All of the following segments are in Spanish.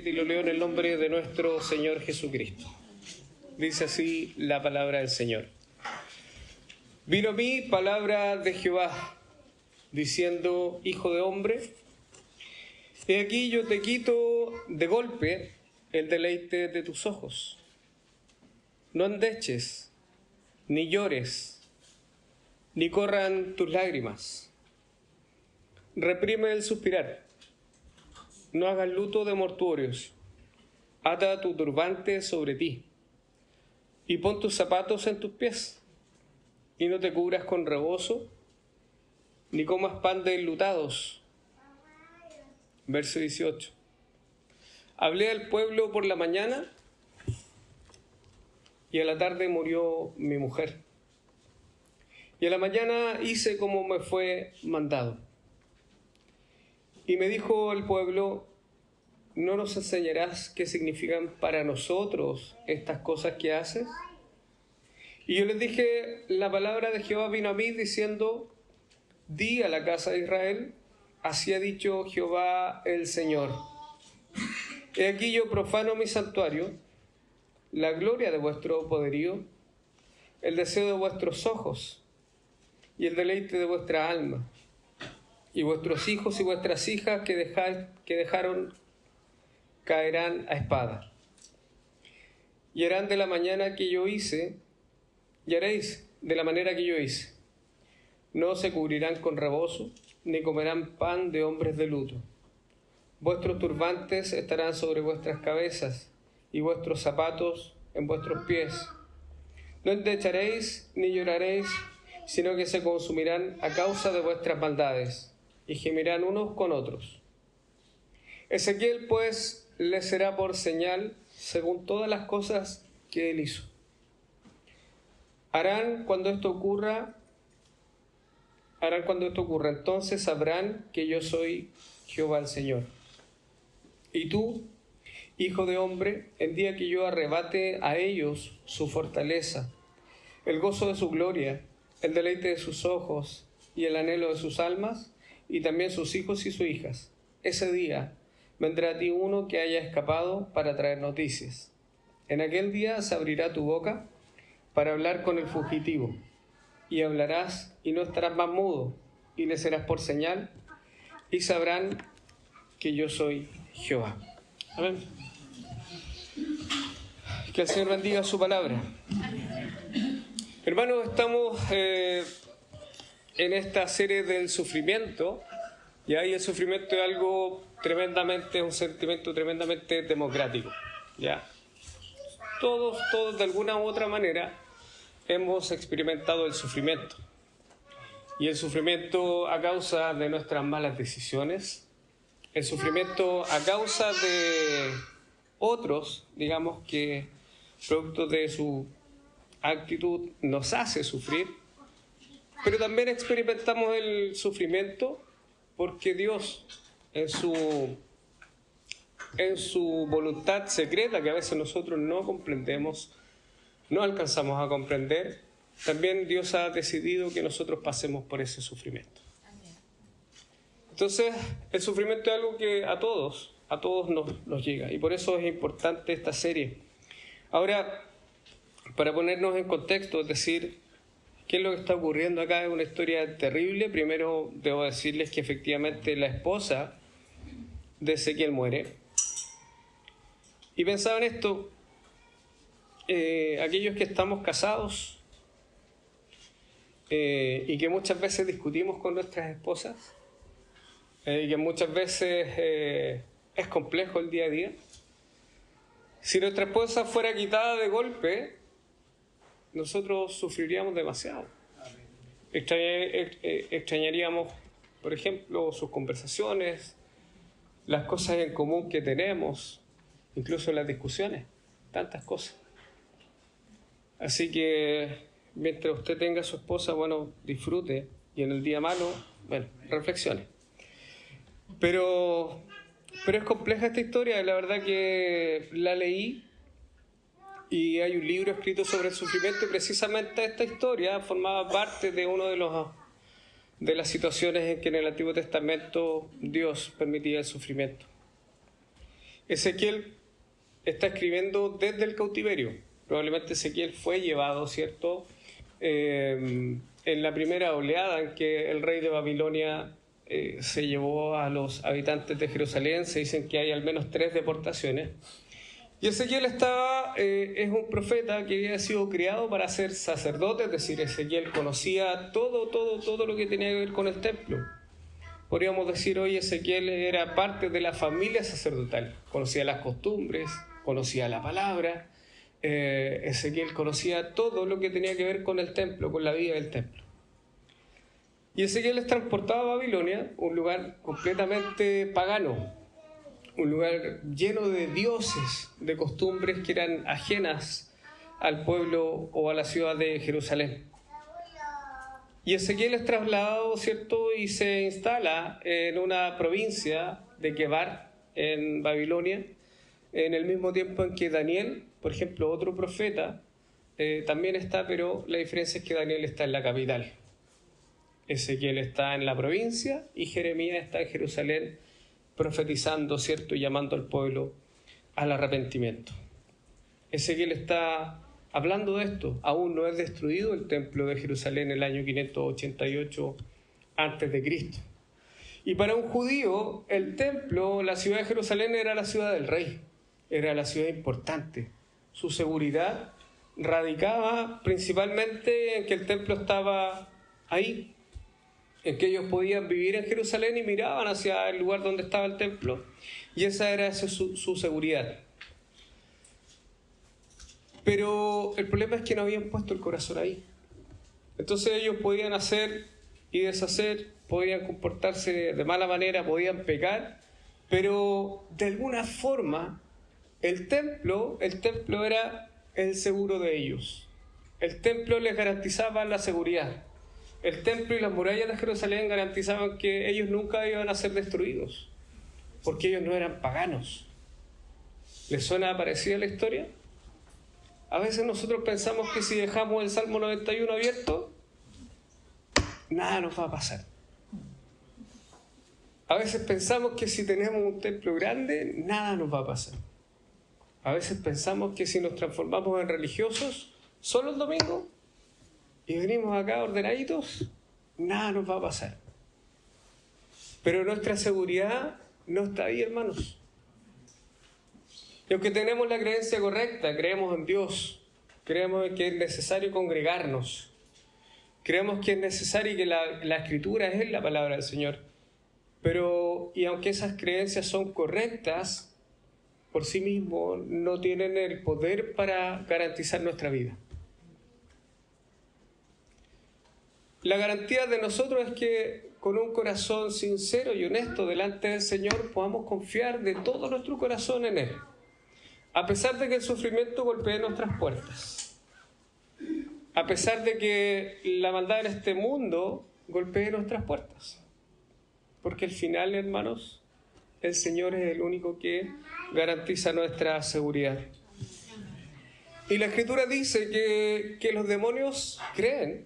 7 y lo leo en el nombre de nuestro Señor Jesucristo. Dice así la palabra del Señor. Vino a mí palabra de Jehová, diciendo: Hijo de hombre, he aquí yo te quito de golpe el deleite de tus ojos. No endeches, ni llores, ni corran tus lágrimas. Reprime el suspirar. No hagas luto de mortuorios. Ata tu turbante sobre ti, y pon tus zapatos en tus pies, y no te cubras con rebozo, ni comas pan de enlutados. Verso 18. Hablé al pueblo por la mañana, y a la tarde murió mi mujer. Y a la mañana hice como me fue mandado. Y me dijo el pueblo: ¿no nos enseñarás qué significan para nosotros estas cosas que haces? Y yo les dije: la palabra de Jehová vino a mí diciendo: di a la casa de Israel, así ha dicho Jehová el Señor. He aquí yo profano mi santuario, la gloria de vuestro poderío, el deseo de vuestros ojos y el deleite de vuestra alma. Y vuestros hijos y vuestras hijas que dejaron caerán a espada. Y harán de la mañana que yo hice, y haréis de la manera que yo hice. No se cubrirán con rebozo, ni comerán pan de hombres de luto. Vuestros turbantes estarán sobre vuestras cabezas, y vuestros zapatos en vuestros pies. No endecharéis ni lloraréis, sino que se consumirán a causa de vuestras maldades, y gemirán unos con otros. Ezequiel, pues, les será por señal según todas las cosas que él hizo. Harán cuando esto ocurra, entonces sabrán que yo soy Jehová el Señor. Y tú, hijo de hombre, el día que yo arrebate a ellos su fortaleza, el gozo de su gloria, el deleite de sus ojos y el anhelo de sus almas, y también sus hijos y sus hijas, ese día vendrá a ti uno que haya escapado para traer noticias. En aquel día se abrirá tu boca para hablar con el fugitivo, y hablarás y no estarás más mudo, y le serás por señal, y sabrán que yo soy Jehová. Amén. Que el Señor bendiga su palabra. Hermanos, estamos en esta serie del sufrimiento, y ahí el sufrimiento es algo tremendamente, un sentimiento tremendamente democrático, ¿ya? Todos de alguna u otra manera hemos experimentado el sufrimiento, y el sufrimiento a causa de nuestras malas decisiones, el sufrimiento a causa de otros, digamos, que producto de su actitud nos hace sufrir, pero también experimentamos el sufrimiento porque Dios, en su voluntad secreta, que a veces nosotros no comprendemos, no alcanzamos a comprender, también Dios ha decidido que nosotros pasemos por ese sufrimiento. Entonces, el sufrimiento es algo que a todos nos llega, y por eso es importante esta serie. Ahora, para ponernos en contexto, es decir, ¿qué es lo que está ocurriendo acá? Es una historia terrible. Primero debo decirles que efectivamente la esposa de Ezequiel muere. Y pensaba en esto, aquellos que estamos casados y que muchas veces discutimos con nuestras esposas, y que muchas veces es complejo el día a día. Si nuestra esposa fuera quitada de golpe, nosotros sufriríamos demasiado. Extrañaríamos, por ejemplo, sus conversaciones, las cosas en común que tenemos, incluso las discusiones, tantas cosas. Así que mientras usted tenga a su esposa, bueno, disfrute, y en el día malo, bueno, reflexione. Pero es compleja esta historia, la verdad que la leí, y hay un libro escrito sobre el sufrimiento, y precisamente esta historia formaba parte de uno de las situaciones en que en el Antiguo Testamento Dios permitía el sufrimiento. Ezequiel está escribiendo desde el cautiverio. Probablemente Ezequiel fue llevado, ¿cierto?, en la primera oleada en que el rey de Babilonia se llevó a los habitantes de Jerusalén. Se dicen que hay al menos 3 deportaciones. Y Ezequiel es un profeta que había sido criado para ser sacerdote, es decir, Ezequiel conocía todo lo que tenía que ver con el templo. Podríamos decir hoy Ezequiel era parte de la familia sacerdotal, conocía las costumbres, conocía la palabra. Ezequiel conocía todo lo que tenía que ver con el templo, con la vida del templo. Y Ezequiel es transportado a Babilonia, un lugar completamente pagano, un lugar lleno de dioses, de costumbres que eran ajenas al pueblo o a la ciudad de Jerusalén. Y Ezequiel es trasladado, ¿cierto?, y se instala en una provincia de Quebar, en Babilonia, en el mismo tiempo en que Daniel, por ejemplo, otro profeta, también está, pero la diferencia es que Daniel está en la capital. Ezequiel está en la provincia y Jeremías está en Jerusalén profetizando, ¿cierto?, y llamando al pueblo al arrepentimiento. Ezequiel está hablando de esto. Aún no es destruido el templo de Jerusalén en el año 588 a.C. Y para un judío, el templo, la ciudad de Jerusalén, era la ciudad del rey, era la ciudad importante. Su seguridad radicaba principalmente en que el templo estaba ahí, en que ellos podían vivir en Jerusalén y miraban hacia el lugar donde estaba el templo, y esa era su seguridad. Pero el problema es que no habían puesto el corazón ahí. Entonces ellos podían hacer y deshacer, podían comportarse de mala manera, podían pecar, pero de alguna forma el templo era el seguro de ellos. El templo les garantizaba la seguridad. El templo y las murallas de Jerusalén garantizaban que ellos nunca iban a ser destruidos, porque ellos no eran paganos. ¿Les suena parecida la historia? A veces nosotros pensamos que si dejamos el Salmo 91 abierto, nada nos va a pasar. A veces pensamos que si tenemos un templo grande, nada nos va a pasar. A veces pensamos que si nos transformamos en religiosos solo el domingo y venimos acá ordenaditos, nada nos va a pasar. Pero nuestra seguridad no está ahí, hermanos. Y aunque tenemos la creencia correcta, creemos en Dios, creemos que es necesario congregarnos, creemos que es necesario que la Escritura es la palabra del Señor, pero y aunque esas creencias son correctas, por sí mismos no tienen el poder para garantizar nuestra vida. La garantía de nosotros es que con un corazón sincero y honesto delante del Señor podamos confiar de todo nuestro corazón en Él, a pesar de que el sufrimiento golpee nuestras puertas, a pesar de que la maldad en este mundo golpee nuestras puertas, porque al final, hermanos, el Señor es el único que garantiza nuestra seguridad. Y la Escritura dice que los demonios creen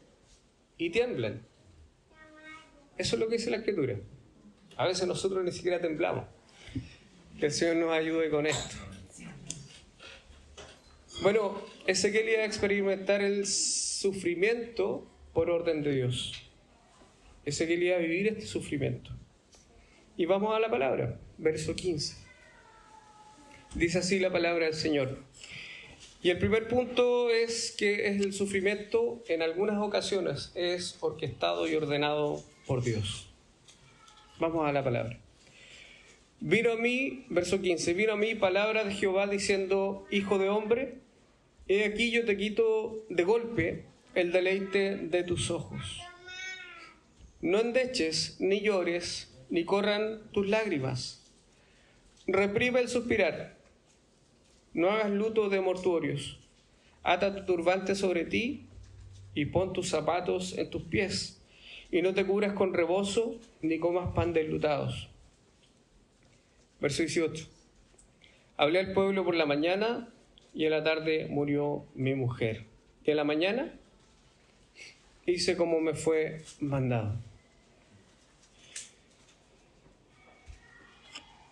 y tiemblan. Eso es lo que dice la Escritura. A veces nosotros ni siquiera temblamos. Que el Señor nos ayude con esto. Bueno, Ezequiel iba a experimentar el sufrimiento por orden de Dios. Ezequiel iba a vivir este sufrimiento. Y vamos a la palabra, verso 15. Dice así la palabra del Señor. Y el primer punto es que el sufrimiento en algunas ocasiones es orquestado y ordenado por Dios. Vamos a la palabra. Vino a mí, verso 15, vino a mí palabra de Jehová diciendo: Hijo de hombre, he aquí yo te quito de golpe el deleite de tus ojos. No endeches, ni llores, ni corran tus lágrimas. Reprime el suspirar. No hagas luto de mortuorios. Ata tu turbante sobre ti y pon tus zapatos en tus pies. Y no te cubras con rebozo, ni comas pan de enlutados. Verso 18. Hablé al pueblo por la mañana y en la tarde murió mi mujer. Y en la mañana hice como me fue mandado.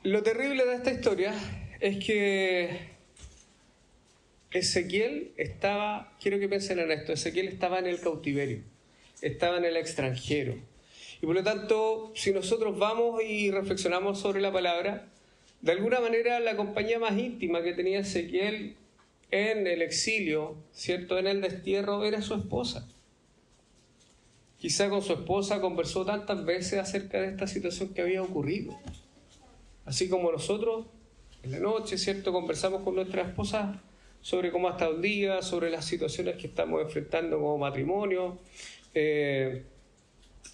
Lo terrible de esta historia es que Ezequiel estaba, quiero que piensen en esto, Ezequiel estaba en el cautiverio, estaba en el extranjero. Y por lo tanto, si nosotros vamos y reflexionamos sobre la palabra, de alguna manera la compañía más íntima que tenía Ezequiel en el exilio, ¿cierto?, en el destierro, era su esposa. Quizá con su esposa conversó tantas veces acerca de esta situación que había ocurrido. Así como nosotros, en la noche, ¿cierto?, conversamos con nuestras esposas sobre cómo ha estado el día, sobre las situaciones que estamos enfrentando como matrimonio.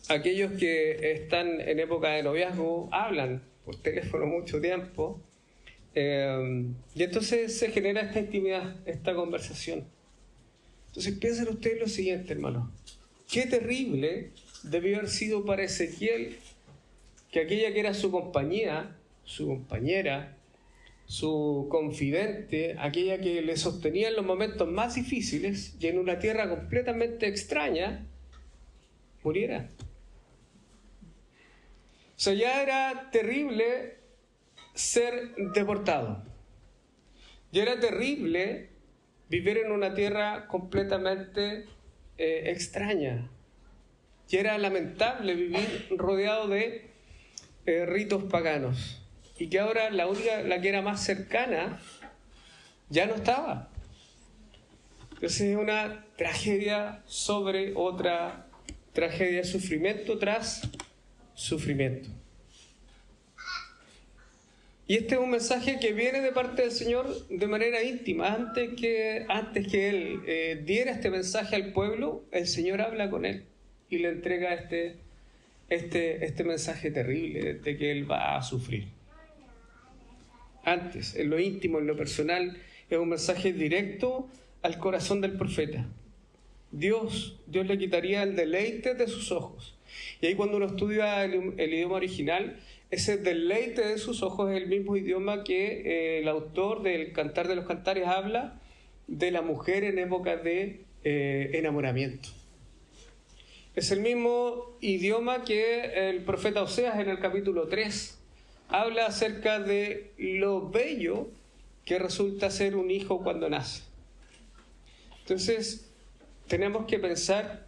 Aquellos que están en época de noviazgo hablan por teléfono mucho tiempo. Y entonces se genera esta intimidad, esta conversación. Entonces piensen ustedes lo siguiente, hermanos. Qué terrible debió haber sido para Ezequiel que aquella que era su compañía, su compañera, su confidente, aquella que le sostenía en los momentos más difíciles y en una tierra completamente extraña, muriera. O sea, ya era terrible ser deportado. Ya era terrible vivir en una tierra completamente extraña. Y era lamentable vivir rodeado de ritos paganos. Y que ahora la que era más cercana, ya no estaba. Entonces es una tragedia sobre otra tragedia, sufrimiento tras sufrimiento. Y este es un mensaje que viene de parte del Señor de manera íntima. Antes que Él diera este mensaje al pueblo, el Señor habla con Él y le entrega este mensaje terrible de que Él va a sufrir. Antes, en lo íntimo, en lo personal, es un mensaje directo al corazón del profeta. Dios le quitaría el deleite de sus ojos. Y ahí cuando uno estudia el idioma original, ese deleite de sus ojos es el mismo idioma que el autor del Cantar de los Cantares habla de la mujer en época de enamoramiento. Es el mismo idioma que el profeta Oseas en el capítulo 3 habla acerca de lo bello que resulta ser un hijo cuando nace. Entonces, tenemos que pensar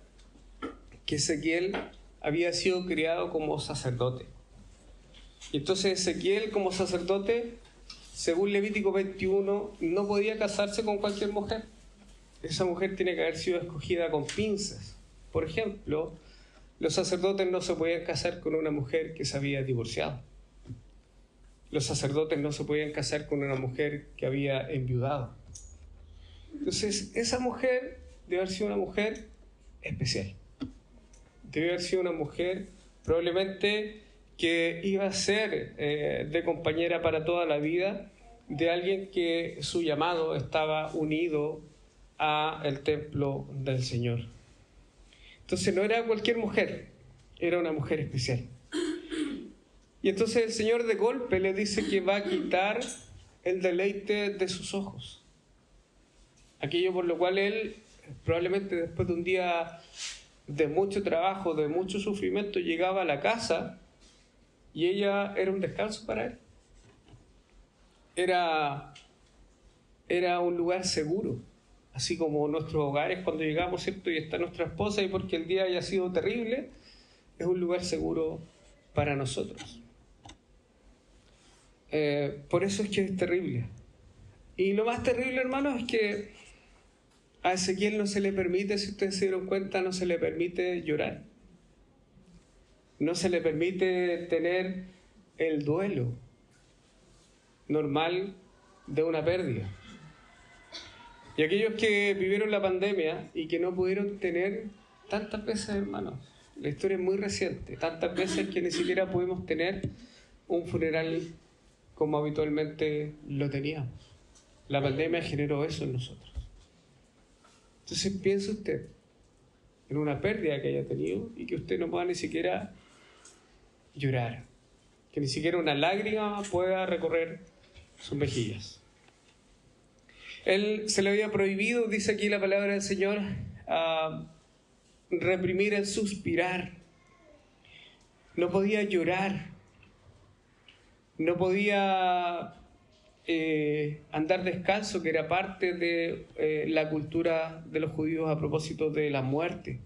que Ezequiel había sido criado como sacerdote. Y entonces Ezequiel, como sacerdote, según Levítico 21, no podía casarse con cualquier mujer. Esa mujer tiene que haber sido escogida con pinzas. Por ejemplo, los sacerdotes no se podían casar con una mujer que se había divorciado. Los sacerdotes no se podían casar con una mujer que había enviudado. Entonces, esa mujer debe haber sido una mujer especial. Debe haber sido una mujer probablemente que iba a ser de compañera para toda la vida de alguien que su llamado estaba unido al templo del Señor. Entonces no era cualquier mujer, era una mujer especial. Y entonces el Señor de golpe le dice que va a quitar el deleite de sus ojos. Aquello por lo cual él, probablemente después de un día de mucho trabajo, de mucho sufrimiento, llegaba a la casa y ella era un descanso para él. Era un lugar seguro, así como nuestros hogares cuando llegamos, ¿cierto? Y está nuestra esposa y porque el día haya sido terrible, es un lugar seguro para nosotros. Por eso es que es terrible. Y lo más terrible, hermanos, es que a Ezequiel no se le permite, si ustedes se dieron cuenta, no se le permite llorar. No se le permite tener el duelo normal de una pérdida. Y aquellos que vivieron la pandemia y que no pudieron tener tantas veces, hermanos, la historia es muy reciente, tantas veces que ni siquiera pudimos tener un funeral como habitualmente lo teníamos. La pandemia generó eso en nosotros. Entonces piense usted en una pérdida que haya tenido y que usted no pueda ni siquiera llorar, que ni siquiera una lágrima pueda recorrer sus mejillas. Él se le había prohibido, dice aquí la palabra del Señor, reprimir el suspirar. No podía llorar, no podía andar descalzo, que era parte de la cultura de los judíos a propósito de la muerte.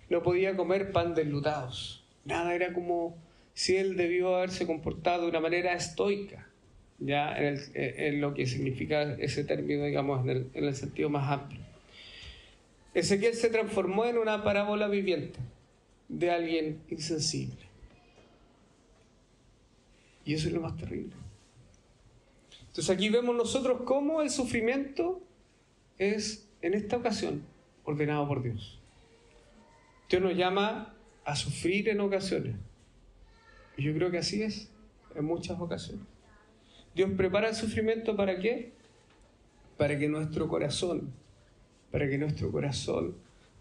No podía comer pan de enlutados. Nada, era como si él debió haberse comportado de una manera estoica, ya en lo que significa ese término, digamos, en el sentido más amplio. Ezequiel se transformó en una parábola viviente de alguien insensible. Y eso es lo más terrible. Entonces aquí vemos nosotros cómo el sufrimiento es, en esta ocasión, ordenado por Dios. Dios nos llama a sufrir en ocasiones. Y yo creo que así es, en muchas ocasiones. Dios prepara el sufrimiento ¿para qué? Para que nuestro corazón,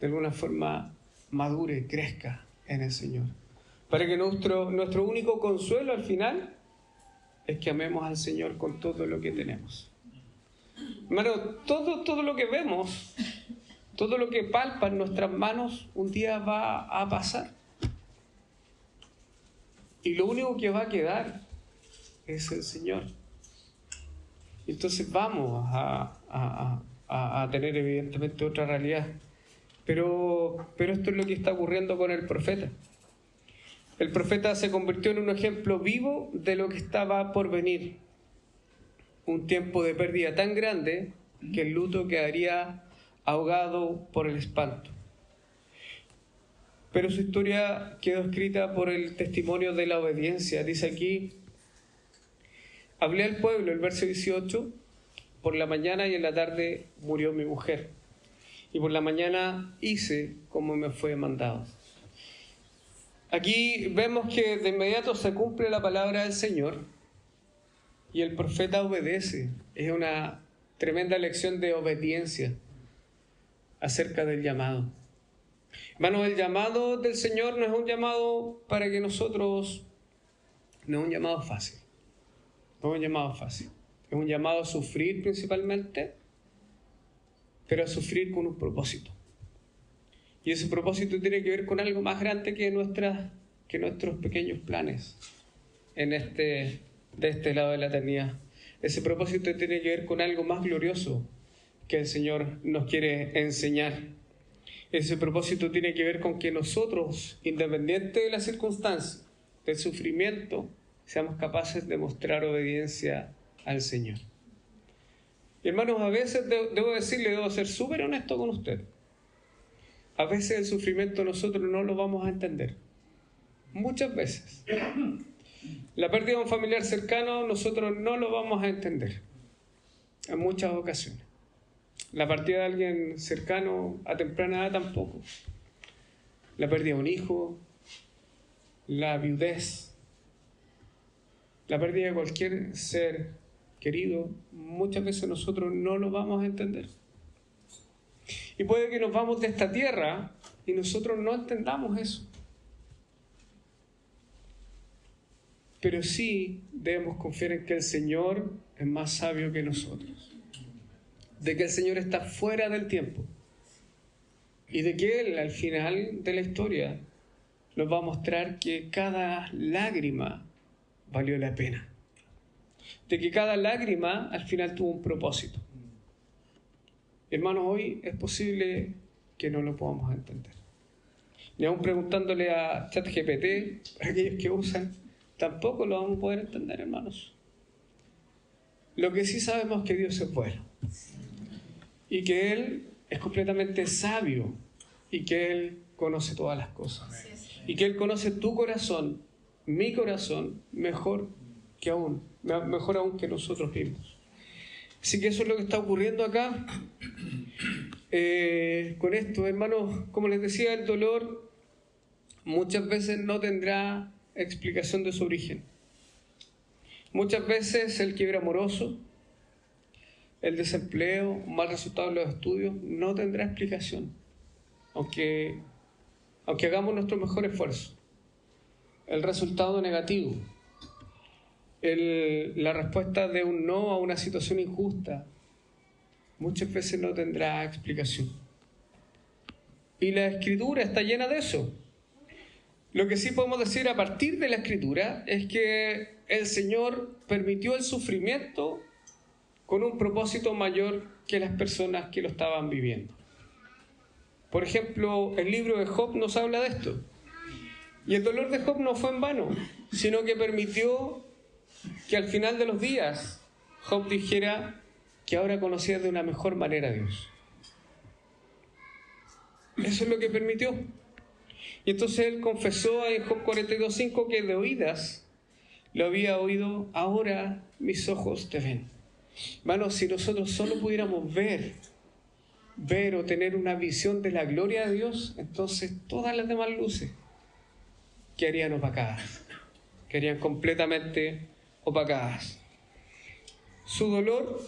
de alguna forma madure, crezca en el Señor. Para que nuestro único consuelo al final es que amemos al Señor con todo lo que tenemos. Hermano, todo lo que vemos, todo lo que palpa en nuestras manos, un día va a pasar. Y lo único que va a quedar es el Señor. Entonces vamos a tener evidentemente otra realidad. Pero esto es lo que está ocurriendo con el profeta. El profeta se convirtió en un ejemplo vivo de lo que estaba por venir. Un tiempo de pérdida tan grande que el luto quedaría ahogado por el espanto. Pero su historia quedó escrita por el testimonio de la obediencia. Dice aquí: hablé al pueblo, el verso 18, por la mañana y en la tarde murió mi mujer. Y por la mañana hice como me fue mandado. Aquí vemos que de inmediato se cumple la palabra del Señor y el profeta obedece. Es una tremenda lección de obediencia acerca del llamado. Hermanos, el llamado del Señor no es un llamado para que nosotros... No es un llamado fácil. No es un llamado fácil. Es un llamado a sufrir principalmente, pero a sufrir con un propósito. Y ese propósito tiene que ver con algo más grande que nuestros pequeños planes de este lado de la eternidad. Ese propósito tiene que ver con algo más glorioso que el Señor nos quiere enseñar. Ese propósito tiene que ver con que nosotros, independiente de las circunstancias, del sufrimiento, seamos capaces de mostrar obediencia al Señor. Y hermanos, a veces debo ser súper honesto con usted. A veces el sufrimiento nosotros no lo vamos a entender. Muchas veces. La pérdida de un familiar cercano nosotros no lo vamos a entender. En muchas ocasiones. La partida de alguien cercano a temprana edad tampoco. La pérdida de un hijo, la viudez, la pérdida de cualquier ser querido, muchas veces nosotros no lo vamos a entender. Y puede que nos vamos de esta tierra y nosotros no entendamos eso. Pero sí debemos confiar en que el Señor es más sabio que nosotros. De que el Señor está fuera del tiempo. Y de que Él, al final de la historia, nos va a mostrar que cada lágrima valió la pena. De que cada lágrima, al final, tuvo un propósito. Hermanos, hoy es posible que no lo podamos entender. Ni aún preguntándole a ChatGPT, para aquellos que usan, tampoco lo vamos a poder entender, hermanos. Lo que sí sabemos es que Dios es bueno. Y que Él es completamente sabio. Y que Él conoce todas las cosas. Y que Él conoce tu corazón, mi corazón, mejor aún que nosotros mismos. Así que eso es lo que está ocurriendo acá. Con esto, hermanos, como les decía, el dolor muchas veces no tendrá explicación de su origen. Muchas veces el quiebre amoroso, el desempleo, un mal resultado en los estudios, no tendrá explicación, aunque hagamos nuestro mejor esfuerzo. El resultado negativo, la respuesta de un no a una situación injusta, muchas veces no tendrá explicación. Y la Escritura está llena de eso. Lo que sí podemos decir a partir de la Escritura es que el Señor permitió el sufrimiento con un propósito mayor que las personas que lo estaban viviendo. Por ejemplo, el libro de Job nos habla de esto. Y el dolor de Job no fue en vano, sino que permitió que al final de los días Job dijera que ahora conocía de una mejor manera a Dios. Eso es lo que permitió. Y entonces él confesó en Job 42:5 que de oídas lo había oído, ahora mis ojos te ven. Hermanos, si nosotros solo pudiéramos ver o tener una visión de la gloria de Dios, entonces todas las demás luces quedarían opacadas, quedarían completamente opacadas. Su dolor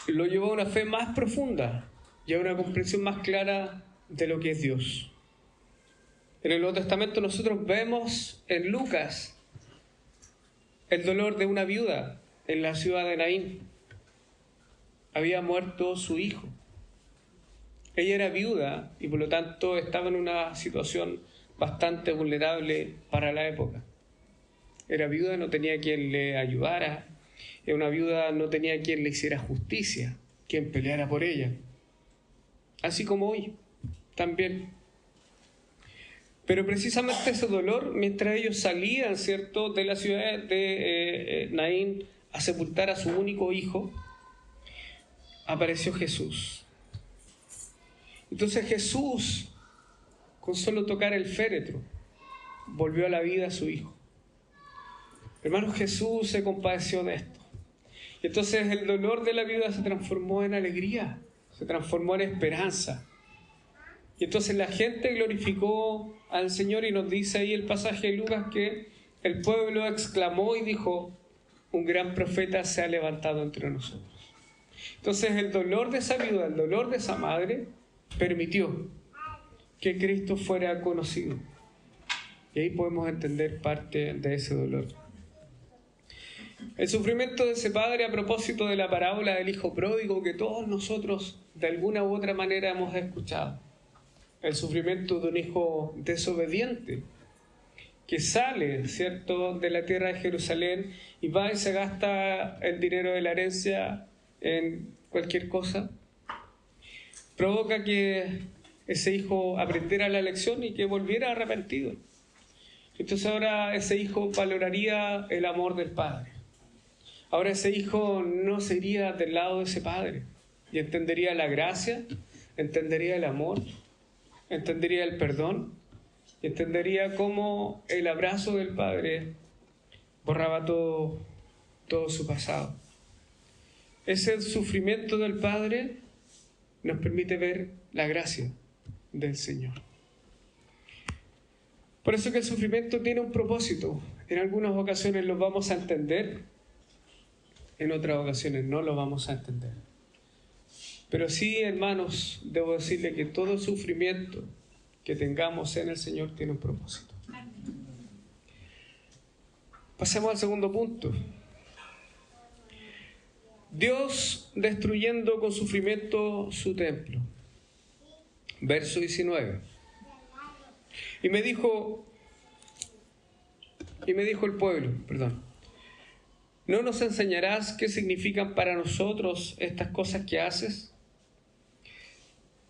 lo llevó a una fe más profunda y a una comprensión más clara de lo que es Dios. En el Nuevo Testamento nosotros vemos en Lucas el dolor de una viuda en la ciudad de Naín. Había muerto su hijo. Ella era viuda y por lo tanto estaba en una situación bastante vulnerable para la época. Era viuda, no tenía quien le ayudara. Era una viuda, no tenía quien le hiciera justicia, quien peleara por ella. Así como hoy, también. Pero precisamente ese dolor, mientras ellos salían, ¿cierto?, de la ciudad de Naín a sepultar a su único hijo, apareció Jesús. Entonces Jesús, con solo tocar el féretro, volvió a la vida a su hijo. Hermanos, Jesús se compadeció de esto. Y entonces el dolor de la viuda se transformó en alegría, se transformó en esperanza. Y entonces la gente glorificó al Señor y nos dice ahí el pasaje de Lucas que el pueblo exclamó y dijo: un gran profeta se ha levantado entre nosotros. Entonces el dolor de esa viuda, el dolor de esa madre, permitió que Cristo fuera conocido. Y ahí podemos entender parte de ese dolor. El sufrimiento de ese padre, a propósito de la parábola del hijo pródigo que todos nosotros de alguna u otra manera hemos escuchado. El sufrimiento de un hijo desobediente que sale, ¿cierto?, de la tierra de Jerusalén y va y se gasta el dinero de la herencia en cualquier cosa. Provoca que ese hijo aprendiera la lección y que volviera arrepentido. Entonces ahora ese hijo valoraría el amor del padre. Ahora ese hijo no se iría del lado de ese padre y entendería la gracia, entendería el amor, entendería el perdón y entendería cómo el abrazo del padre borraba todo su pasado. Ese sufrimiento del padre nos permite ver la gracia del Señor. Por eso que el sufrimiento tiene un propósito. En algunas ocasiones lo vamos a entender, en otras ocasiones no lo vamos a entender. Pero sí, hermanos, debo decirle que todo sufrimiento que tengamos en el Señor tiene un propósito. Pasemos al segundo punto. Dios destruyendo con sufrimiento su templo. Verso 19. Y me dijo el pueblo, ¿no nos enseñarás qué significan para nosotros estas cosas que haces?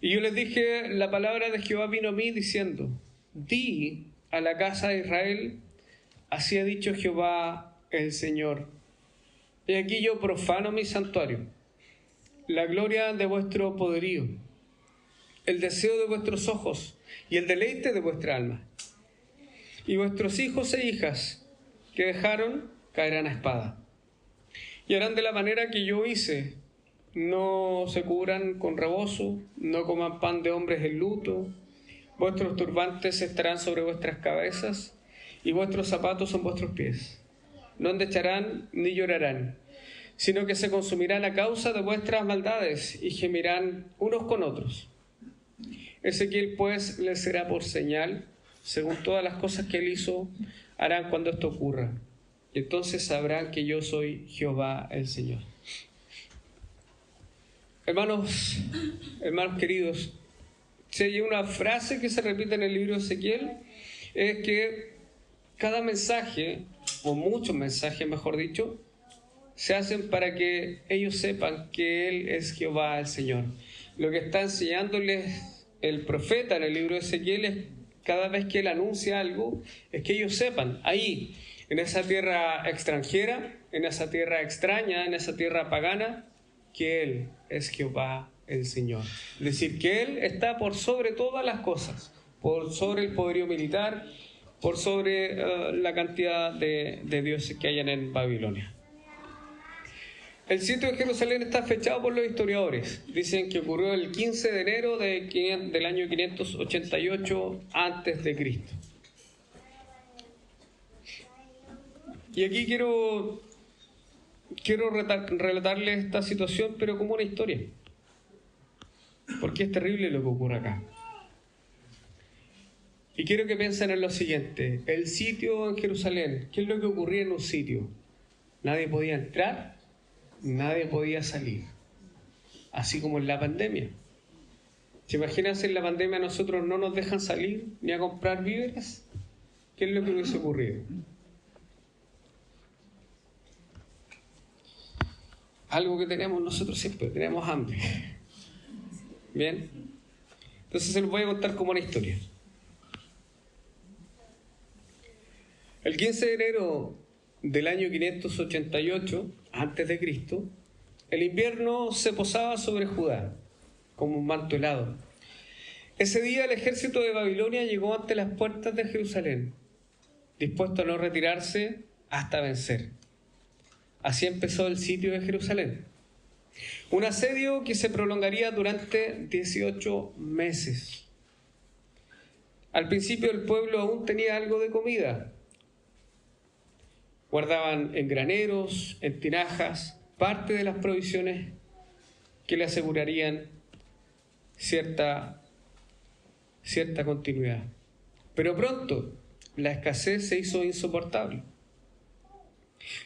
Y yo les dije, la palabra de Jehová vino a mí diciendo: di a la casa de Israel, así ha dicho Jehová el Señor. He aquí yo profano mi santuario, la gloria de vuestro poderío, el deseo de vuestros ojos y el deleite de vuestra alma. Y vuestros hijos e hijas que dejaron caerán a espada. Y harán de la manera que yo hice: no se cubran con rebozo, no coman pan de hombres en luto, vuestros turbantes estarán sobre vuestras cabezas y vuestros zapatos en vuestros pies. No endecharán ni llorarán, sino que se consumirán a causa de vuestras maldades y gemirán unos con otros. Ezequiel pues les será por señal, según todas las cosas que él hizo, harán cuando esto ocurra. Y entonces sabrán que yo soy Jehová el Señor. Hermanos queridos, si hay una frase que se repite en el libro de Ezequiel, es que cada mensaje, o muchos mensajes mejor dicho, se hacen para que ellos sepan que Él es Jehová el Señor. Lo que está enseñándoles el profeta en el libro de Ezequiel es, cada vez que Él anuncia algo, es que ellos sepan, ahí, en esa tierra extranjera, en esa tierra extraña, en esa tierra pagana, que Él es Jehová el Señor. Es decir, que Él está por sobre todas las cosas, por sobre el poderío militar, por sobre la cantidad de dioses que hayan en Babilonia. El sitio de Jerusalén está fechado por los historiadores. Dicen que ocurrió el 15 de enero del año 588 a.C. Y aquí quiero relatarles esta situación, pero como una historia. Porque es terrible lo que ocurre acá. Y quiero que piensen en lo siguiente. El sitio en Jerusalén, ¿qué es lo que ocurría en un sitio? Nadie podía entrar, nadie podía salir. Así como en la pandemia. ¿Se imaginan si en la pandemia a nosotros no nos dejan salir ni a comprar víveres? ¿Qué es lo que hubiese ocurrido? Algo que tenemos nosotros siempre, tenemos hambre. Bien. Entonces se los voy a contar como una historia. El 15 de enero del año 588 a.C., el invierno se posaba sobre Judá como un manto helado. Ese día el ejército de Babilonia llegó ante las puertas de Jerusalén, dispuesto a no retirarse hasta vencer. Así empezó el sitio de Jerusalén. Un asedio que se prolongaría durante 18 meses. Al principio el pueblo aún tenía algo de comida. Guardaban en graneros, en tinajas, parte de las provisiones que le asegurarían cierta continuidad. Pero pronto la escasez se hizo insoportable.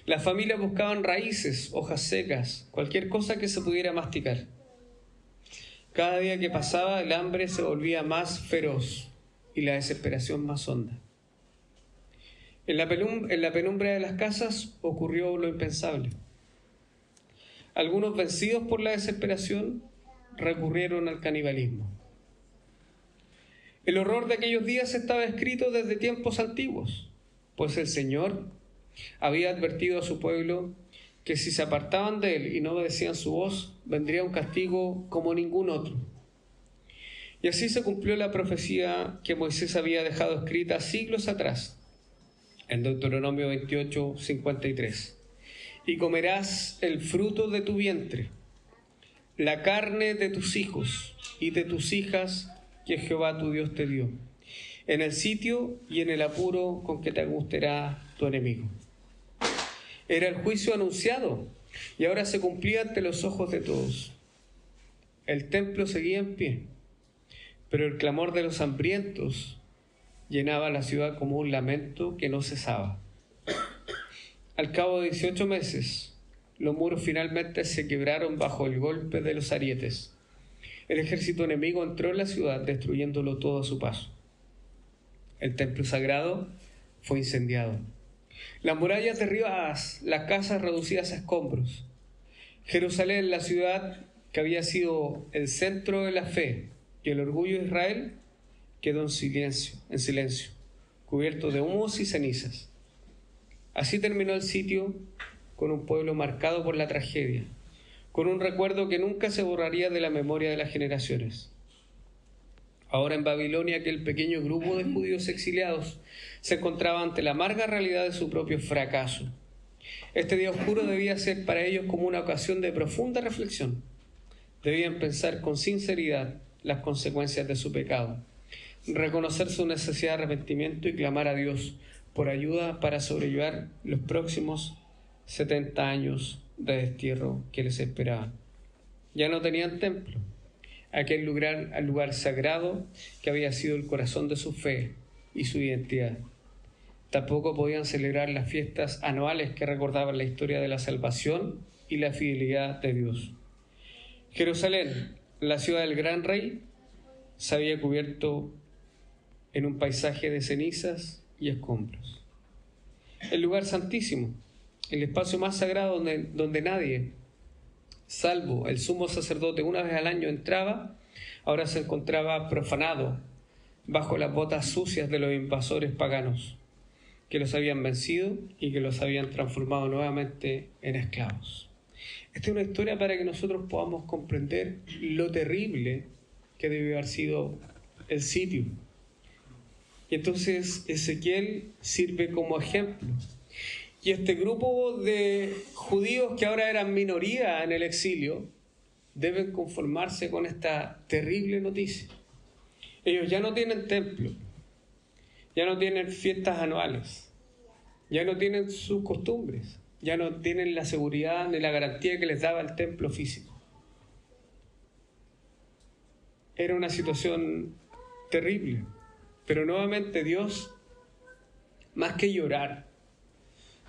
Las familias buscaban raíces, hojas secas, cualquier cosa que se pudiera masticar. Cada día que pasaba el hambre se volvía más feroz y la desesperación más honda. En la penumbra de las casas ocurrió lo impensable. Algunos, vencidos por la desesperación, recurrieron al canibalismo. El horror de aquellos días estaba escrito desde tiempos antiguos, pues el Señor había advertido a su pueblo que si se apartaban de Él y no obedecían su voz, vendría un castigo como ningún otro. Y así se cumplió la profecía que Moisés había dejado escrita siglos atrás, en Deuteronomio 28, 53. Y comerás el fruto de tu vientre, la carne de tus hijos y de tus hijas que Jehová tu Dios te dio, en el sitio y en el apuro con que te angustiará tu enemigo. Era el juicio anunciado y ahora se cumplía ante los ojos de todos. El templo seguía en pie, pero el clamor de los hambrientos llenaba la ciudad como un lamento que no cesaba. Al cabo de 18 meses, los muros finalmente se quebraron bajo el golpe de los arietes. El ejército enemigo entró en la ciudad, destruyéndolo todo a su paso. El templo sagrado fue incendiado. Las murallas derribadas, las casas reducidas a escombros. Jerusalén, la ciudad que había sido el centro de la fe y el orgullo de Israel, quedó en silencio, cubierto de humos y cenizas. Así terminó el sitio, con un pueblo marcado por la tragedia, con un recuerdo que nunca se borraría de la memoria de las generaciones. Ahora en Babilonia, aquel pequeño grupo de judíos exiliados se encontraba ante la amarga realidad de su propio fracaso. Este día oscuro debía ser para ellos como una ocasión de profunda reflexión. Debían pensar con sinceridad las consecuencias de su pecado, reconocer su necesidad de arrepentimiento y clamar a Dios por ayuda para sobrellevar los próximos 70 años de destierro que les esperaban. Ya no tenían templo, aquel lugar sagrado que había sido el corazón de su fe y su identidad. Tampoco podían celebrar las fiestas anuales que recordaban la historia de la salvación y la fidelidad de Dios. Jerusalén, la ciudad del gran rey, se había cubierto en un paisaje de cenizas y escombros. El lugar santísimo, el espacio más sagrado donde nadie, salvo el sumo sacerdote, una vez al año entraba, ahora se encontraba profanado bajo las botas sucias de los invasores paganos que los habían vencido y que los habían transformado nuevamente en esclavos. Esta es una historia para que nosotros podamos comprender lo terrible que debió haber sido el sitio. Y entonces Ezequiel sirve como ejemplo. Y este grupo de judíos que ahora eran minoría en el exilio, deben conformarse con esta terrible noticia. Ellos ya no tienen templo, ya no tienen fiestas anuales, ya no tienen sus costumbres, ya no tienen la seguridad ni la garantía que les daba el templo físico. Era una situación terrible, pero nuevamente Dios, más que llorar,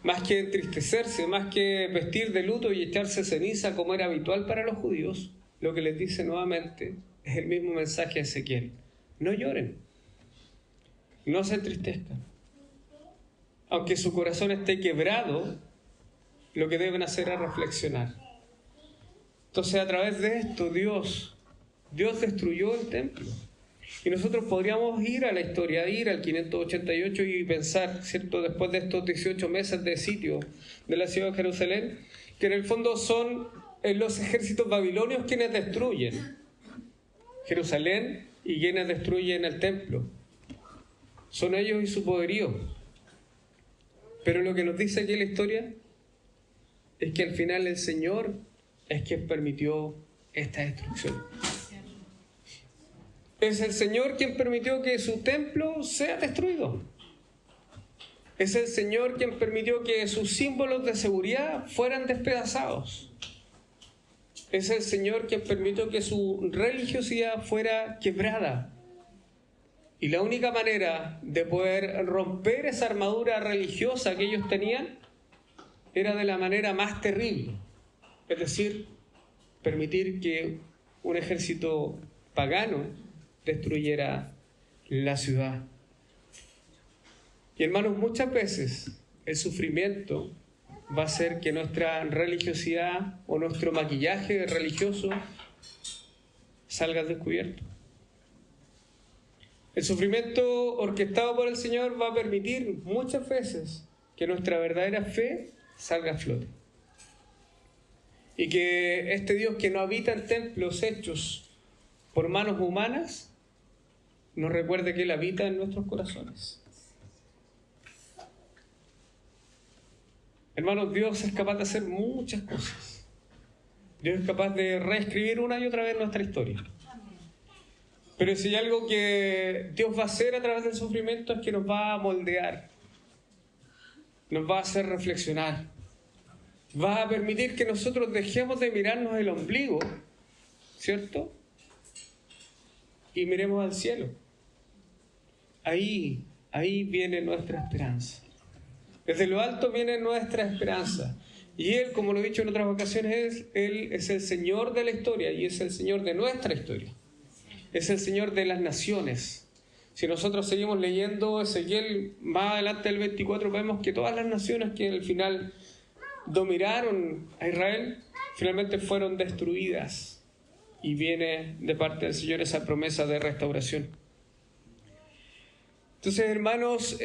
más que entristecerse, más que vestir de luto y echarse ceniza como era habitual para los judíos, lo que les dice nuevamente es el mismo mensaje a Ezequiel: no lloren, no se entristezcan. Aunque su corazón esté quebrado, lo que deben hacer es reflexionar. Entonces, a través de esto, Dios destruyó el templo. Y nosotros podríamos ir a la historia, ir al 588 y pensar, ¿cierto?, después de estos 18 meses de sitio de la ciudad de Jerusalén, que en el fondo son los ejércitos babilonios quienes destruyen Jerusalén y quienes destruyen el templo. Son ellos y su poderío. Pero lo que nos dice aquí la historia es que al final el Señor es quien permitió esta destrucción. Es el Señor quien permitió que su templo sea destruido. Es el Señor quien permitió que sus símbolos de seguridad fueran despedazados. Es el Señor quien permitió que su religiosidad fuera quebrada. Y la única manera de poder romper esa armadura religiosa que ellos tenían era de la manera más terrible. Es decir, permitir que un ejército pagano destruyera la ciudad. Y hermanos, muchas veces el sufrimiento va a hacer que nuestra religiosidad o nuestro maquillaje religioso salga al descubierto. El sufrimiento orquestado por el Señor va a permitir muchas veces que nuestra verdadera fe salga a flote. Y que este Dios que no habita en templos hechos por manos humanas, nos recuerde que Él habita en nuestros corazones. Hermanos, Dios es capaz de hacer muchas cosas. Dios es capaz de reescribir una y otra vez nuestra historia. Pero si hay algo que Dios va a hacer a través del sufrimiento es que nos va a moldear, nos va a hacer reflexionar, va a permitir que nosotros dejemos de mirarnos el ombligo, ¿cierto? Y miremos al cielo. Ahí viene nuestra esperanza. Desde lo alto viene nuestra esperanza. Y Él, como lo he dicho en otras ocasiones, Él es el Señor de la historia y es el Señor de nuestra historia. Es el Señor de las naciones. Si nosotros seguimos leyendo Ezequiel, más adelante del 24, vemos que todas las naciones que al final dominaron a Israel, finalmente fueron destruidas. Y viene de parte del Señor esa promesa de restauración. Entonces, hermanos,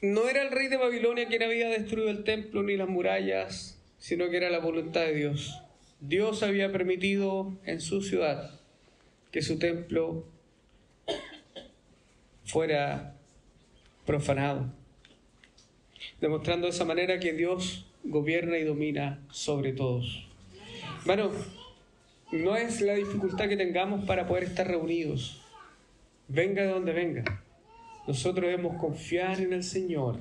no era el rey de Babilonia quien había destruido el templo ni las murallas, sino que era la voluntad de Dios. Dios había permitido en su ciudad que su templo fuera profanado, demostrando de esa manera que Dios gobierna y domina sobre todos. Bueno, no es la dificultad que tengamos para poder estar reunidos, venga de donde venga. Nosotros debemos confiar en el Señor.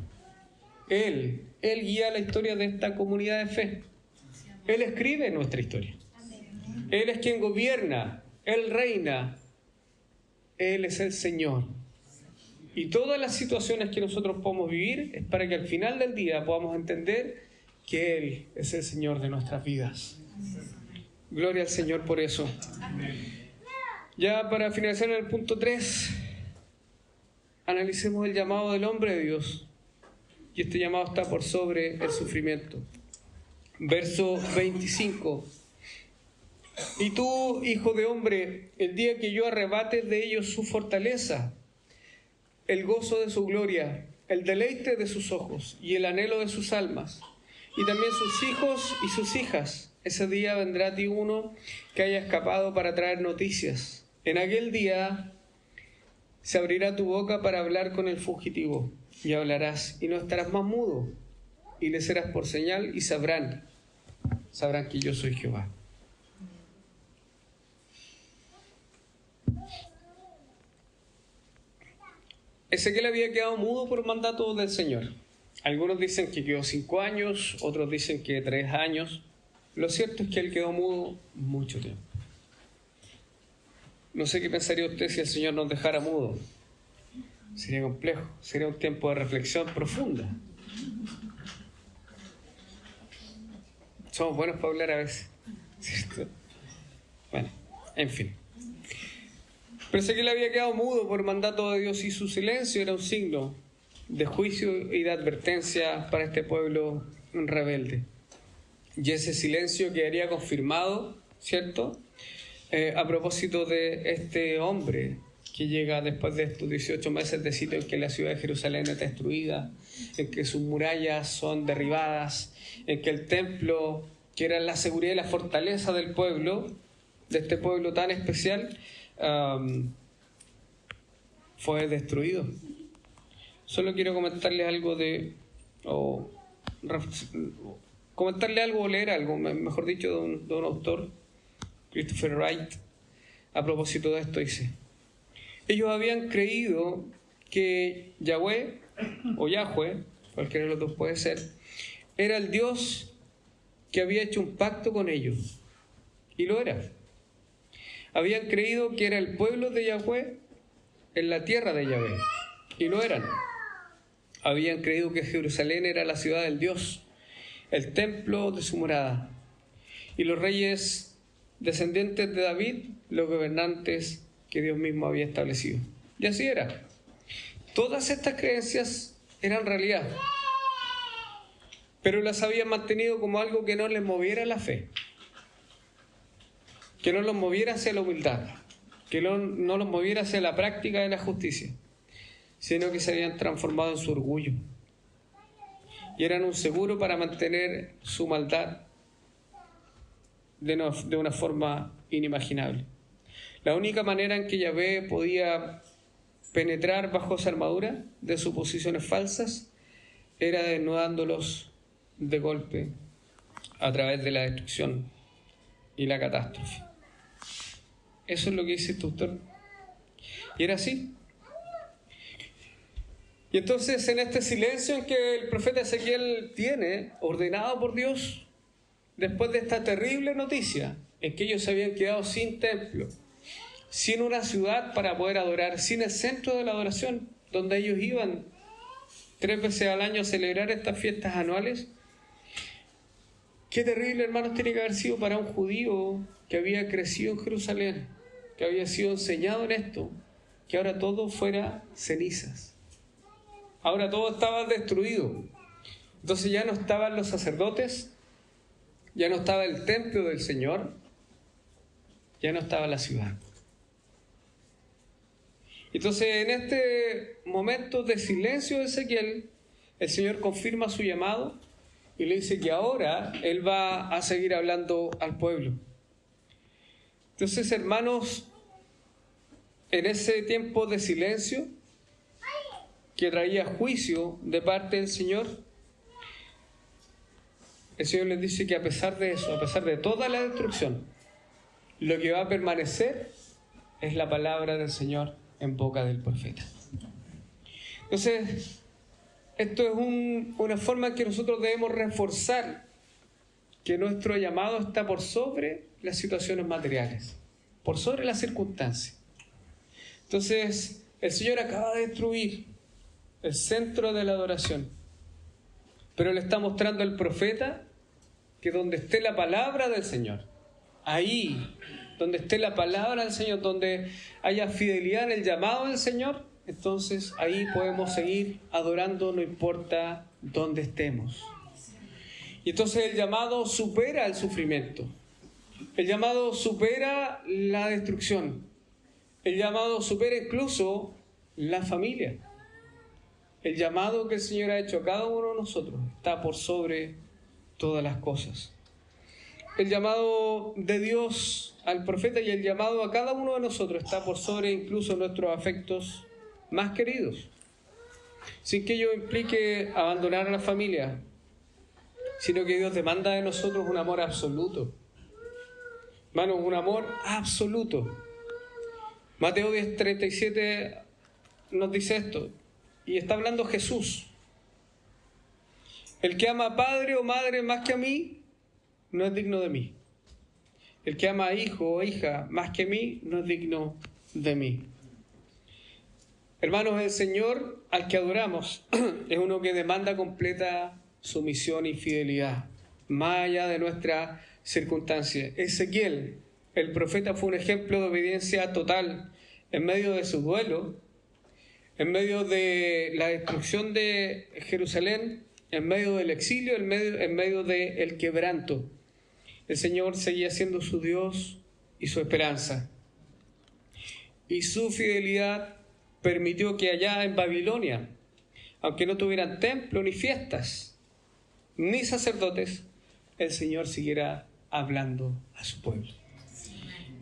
Él guía la historia de esta comunidad de fe. Él escribe nuestra historia. Él es quien gobierna, Él reina, Él es el Señor. Y todas las situaciones que nosotros podemos vivir es para que al final del día podamos entender que Él es el Señor de nuestras vidas. Gloria al Señor por eso. Ya para finalizar en el punto 3, analicemos el llamado del hombre de Dios. y este llamado está por sobre el sufrimiento. Verso 25. Y tú, hijo de hombre, el día que yo arrebate de ellos su fortaleza, el gozo de su gloria, el deleite de sus ojos y el anhelo de sus almas, y también sus hijos y sus hijas, ese día vendrá a ti uno que haya escapado para traer noticias. En aquel día se abrirá tu boca para hablar con el fugitivo, y hablarás, y no estarás más mudo, y le serás por señal, y sabrán que yo soy Jehová. Ezequiel había quedado mudo por mandato del Señor. Algunos dicen que quedó 5 años, otros dicen que 3 años. Lo cierto es que él quedó mudo mucho tiempo. No sé qué pensaría usted si el Señor nos dejara mudo. Sería complejo, sería un tiempo de reflexión profunda. Somos buenos para hablar a veces, ¿cierto? Bueno, en fin. Pero Ezequiel había quedado mudo por mandato de Dios y su silencio era un signo de juicio y de advertencia para este pueblo rebelde. Y ese silencio quedaría confirmado, ¿cierto? A propósito de este hombre que llega después de estos 18 meses de sitio en que la ciudad de Jerusalén es destruida, en que sus murallas son derribadas, en que el templo, que era la seguridad y la fortaleza del pueblo, de este pueblo tan especial, fue destruido. Solo quiero comentarles algo o leer algo, mejor dicho, de un autor, Christopher Wright, a propósito de esto. Dice: ellos habían creído que Yahweh, o Yahweh, cualquiera de los dos puede ser, era el Dios que había hecho un pacto con ellos, y lo era. Habían creído que era el pueblo de Yahweh en la tierra de Yahweh, y lo eran. Habían creído que Jerusalén era la ciudad del Dios, el templo de su morada, y los reyes descendientes de David, los gobernantes que Dios mismo había establecido. Y así era. Todas estas creencias eran realidad, pero las habían mantenido como algo que no les moviera la fe, que no los moviera hacia la humildad, que no los moviera hacia la práctica de la justicia, sino que se habían transformado en su orgullo y eran un seguro para mantener su maldad de una forma inimaginable. La única manera en que Yahvé podía penetrar bajo esa armadura de suposiciones falsas era desnudándolos de golpe a través de la destrucción y la catástrofe. Eso es lo que dice este autor. Y era así. Y entonces, en este silencio en que el profeta Ezequiel tiene, ordenado por Dios, después de esta terrible noticia, en que ellos se habían quedado sin templo, sin una ciudad para poder adorar, sin el centro de la adoración, donde ellos iban 3 veces al año a celebrar estas fiestas anuales. Qué terrible, hermanos, tiene que haber sido para un judío que había crecido en Jerusalén, que había sido enseñado en esto, que ahora todo fuera cenizas. Ahora todo estaba destruido. Entonces ya no estaban los sacerdotes, ya no estaba el templo del Señor, ya no estaba la ciudad. Entonces, en este momento de silencio de Ezequiel, el Señor confirma su llamado y le dice que ahora Él va a seguir hablando al pueblo. Entonces, hermanos, en ese tiempo de silencio que traía juicio de parte del Señor, el Señor les dice que a pesar de eso, a pesar de toda la destrucción, lo que va a permanecer es la palabra del Señor en boca del profeta. Entonces, esto es una forma en que nosotros debemos reforzar que nuestro llamado está por sobre las situaciones materiales, por sobre las circunstancias. Entonces, el Señor acaba de destruir el centro de la adoración, pero le está mostrando al profeta que donde esté la palabra del Señor, ahí donde esté la palabra del Señor, donde haya fidelidad en el llamado del Señor, entonces ahí podemos seguir adorando, no importa dónde estemos. Y entonces el llamado supera el sufrimiento. El llamado supera la destrucción. El llamado supera incluso la familia. El llamado que el Señor ha hecho a cada uno de nosotros está por sobre todas las cosas. El llamado de Dios al profeta y el llamado a cada uno de nosotros está por sobre incluso nuestros afectos más queridos. Sin que ello implique abandonar a la familia, sino que Dios demanda de nosotros un amor absoluto. Hermanos, un amor absoluto. Mateo 10:37 nos dice esto, y está hablando Jesús. El que ama a padre o madre más que a mí, no es digno de mí. El que ama a hijo o hija más que a mí, no es digno de mí. Hermanos, el Señor al que adoramos es uno que demanda completa sumisión y fidelidad, más allá de nuestra circunstancia. Ezequiel, el profeta, fue un ejemplo de obediencia total en medio de su duelo, en medio de la destrucción de Jerusalén, en medio del exilio, en medio del quebranto. El Señor seguía siendo su Dios y su esperanza. Y su fidelidad permitió que allá en Babilonia, aunque no tuvieran templo, ni fiestas, ni sacerdotes, el Señor siguiera hablando a su pueblo.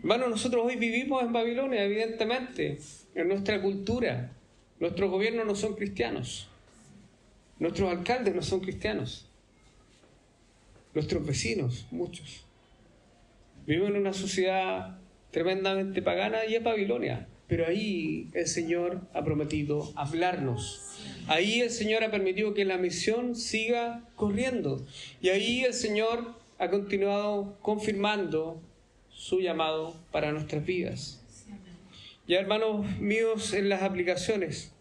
Hermanos, nosotros hoy vivimos en Babilonia, evidentemente, en nuestra cultura. Nuestros gobiernos no son cristianos. Nuestros alcaldes no son cristianos. Nuestros vecinos, muchos. Vivimos en una sociedad tremendamente pagana y es Babilonia. Pero ahí el Señor ha prometido hablarnos. Ahí el Señor ha permitido que la misión siga corriendo. Y ahí el Señor ha continuado confirmando su llamado para nuestras vidas. Ya, hermanos míos, en las aplicaciones,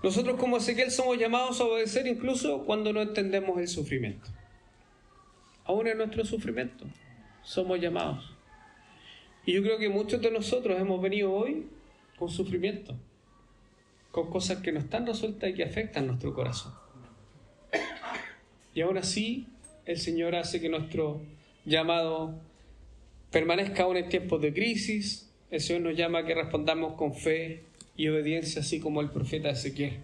nosotros como Ezequiel somos llamados a obedecer incluso cuando no entendemos el sufrimiento. Aún en nuestro sufrimiento somos llamados. Y yo creo que muchos de nosotros hemos venido hoy con sufrimiento, con cosas que no están resueltas y que afectan nuestro corazón. Y aún así, el Señor hace que nuestro llamado permanezca aún en tiempos de crisis. El Señor nos llama a que respondamos con fe y obediencia, así como el profeta Ezequiel.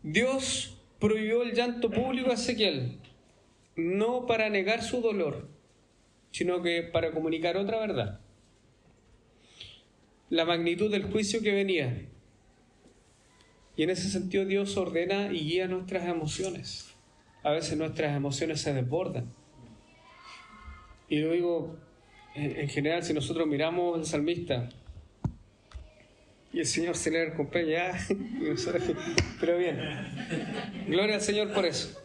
Dios prohibió el llanto público a Ezequiel, no para negar su dolor, sino que para comunicar otra verdad. La magnitud del juicio que venía. Y en ese sentido Dios ordena y guía nuestras emociones. A veces nuestras emociones se desbordan. Y lo digo en general, si nosotros miramos al salmista y el Señor se le acompaña, pero bien, gloria al Señor por eso.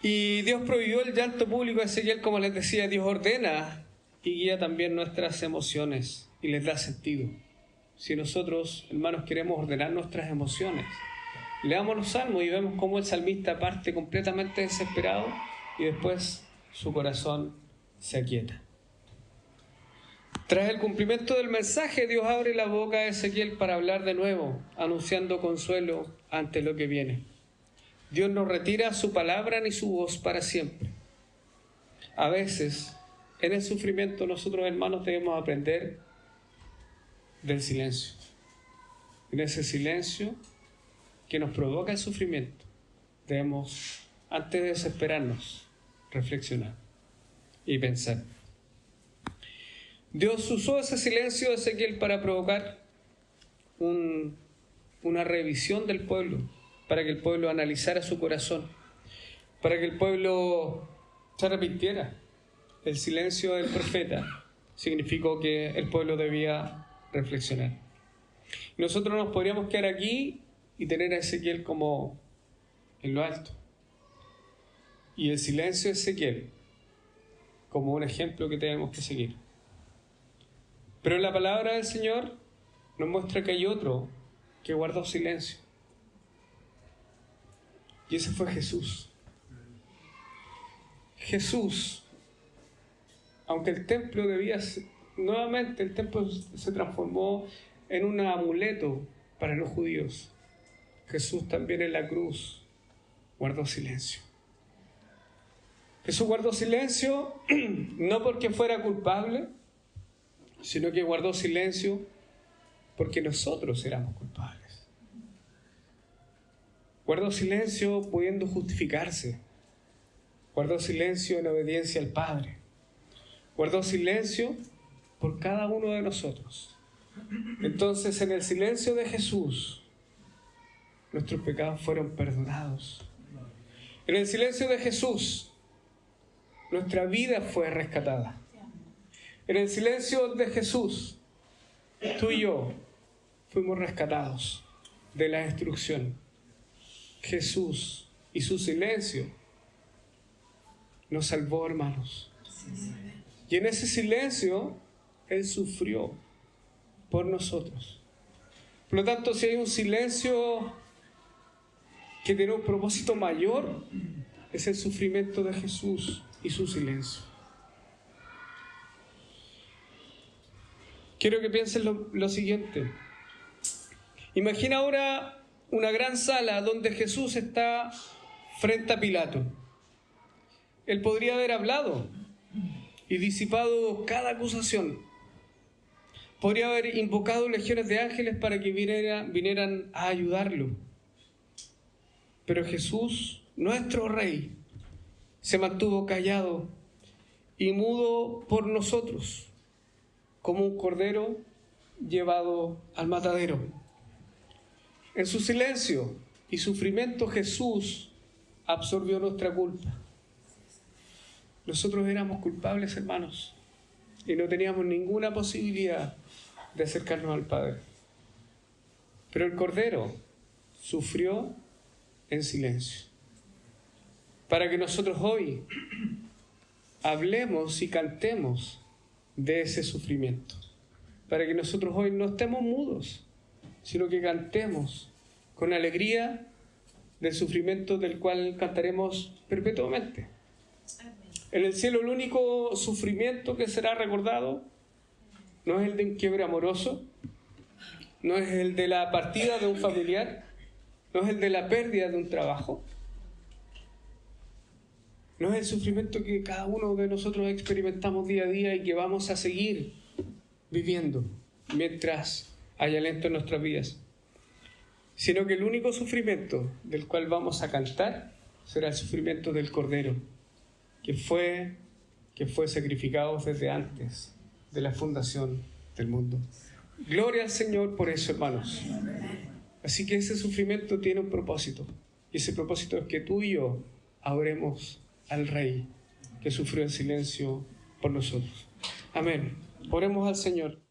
Y Dios prohibió el llanto público a Ezequiel, como les decía. Dios ordena y guía también nuestras emociones y les da sentido. Si nosotros, hermanos, queremos ordenar nuestras emociones, leamos los salmos y vemos cómo el salmista parte completamente desesperado y después su corazón se aquieta. Tras el cumplimiento del mensaje, Dios abre la boca de Ezequiel para hablar de nuevo, anunciando consuelo ante lo que viene. Dios no retira su palabra ni su voz para siempre. A veces, en el sufrimiento, nosotros, hermanos, debemos aprender del silencio. En ese silencio que nos provoca el sufrimiento, debemos, antes de desesperarnos, reflexionar y pensar. Dios usó ese silencio de Ezequiel para provocar una revisión del pueblo, para que el pueblo analizara su corazón, para que el pueblo se arrepintiera. El silencio del profeta significó que el pueblo debía reflexionar. Nosotros nos podríamos quedar aquí y tener a Ezequiel como en lo alto, y el silencio de Ezequiel como un ejemplo que tenemos que seguir. Pero la palabra del Señor nos muestra que hay otro que guardó silencio, y ese fue Jesús. Jesús, aunque el templo debía nuevamente el templo se transformó en un amuleto para los judíos. Jesús también en la cruz guardó silencio. Jesús guardó silencio no porque fuera culpable, sino que guardó silencio porque nosotros éramos culpables. Guardó silencio pudiendo justificarse. Guardó silencio en obediencia al Padre. Guardó silencio por cada uno de nosotros. Entonces, en el silencio de Jesús, nuestros pecados fueron perdonados. En el silencio de Jesús, nuestra vida fue rescatada. En el silencio de Jesús, tú y yo fuimos rescatados de la destrucción. Jesús y su silencio nos salvó, hermanos. Y en ese silencio, Él sufrió por nosotros. Por lo tanto, si hay un silencio que tiene un propósito mayor, es el sufrimiento de Jesús y su silencio. Quiero que piensen lo siguiente. Imagina ahora una gran sala donde Jesús está frente a Pilato. Él podría haber hablado y disipado cada acusación. Podría haber invocado legiones de ángeles para que vinieran a ayudarlo. Pero Jesús, nuestro Rey, se mantuvo callado y mudo por nosotros, como un cordero llevado al matadero. En su silencio y sufrimiento, Jesús absorbió nuestra culpa. Nosotros éramos culpables, hermanos, y no teníamos ninguna posibilidad de acercarnos al Padre. Pero el Cordero sufrió en silencio, para que nosotros hoy hablemos y cantemos de ese sufrimiento, para que nosotros hoy no estemos mudos, sino que cantemos con alegría del sufrimiento del cual cantaremos perpetuamente. En el cielo el único sufrimiento que será recordado no es el de un quiebre amoroso, no es el de la partida de un familiar, no es el de la pérdida de un trabajo, no es el sufrimiento que cada uno de nosotros experimentamos día a día y que vamos a seguir viviendo mientras haya aliento en nuestras vidas, sino que el único sufrimiento del cual vamos a cantar será el sufrimiento del Cordero, que fue sacrificado desde antes de la fundación del mundo. Gloria al Señor por eso, hermanos. Así que ese sufrimiento tiene un propósito, y ese propósito es que tú y yo adoremos al Rey que sufrió en silencio por nosotros. Amén. Oremos al Señor.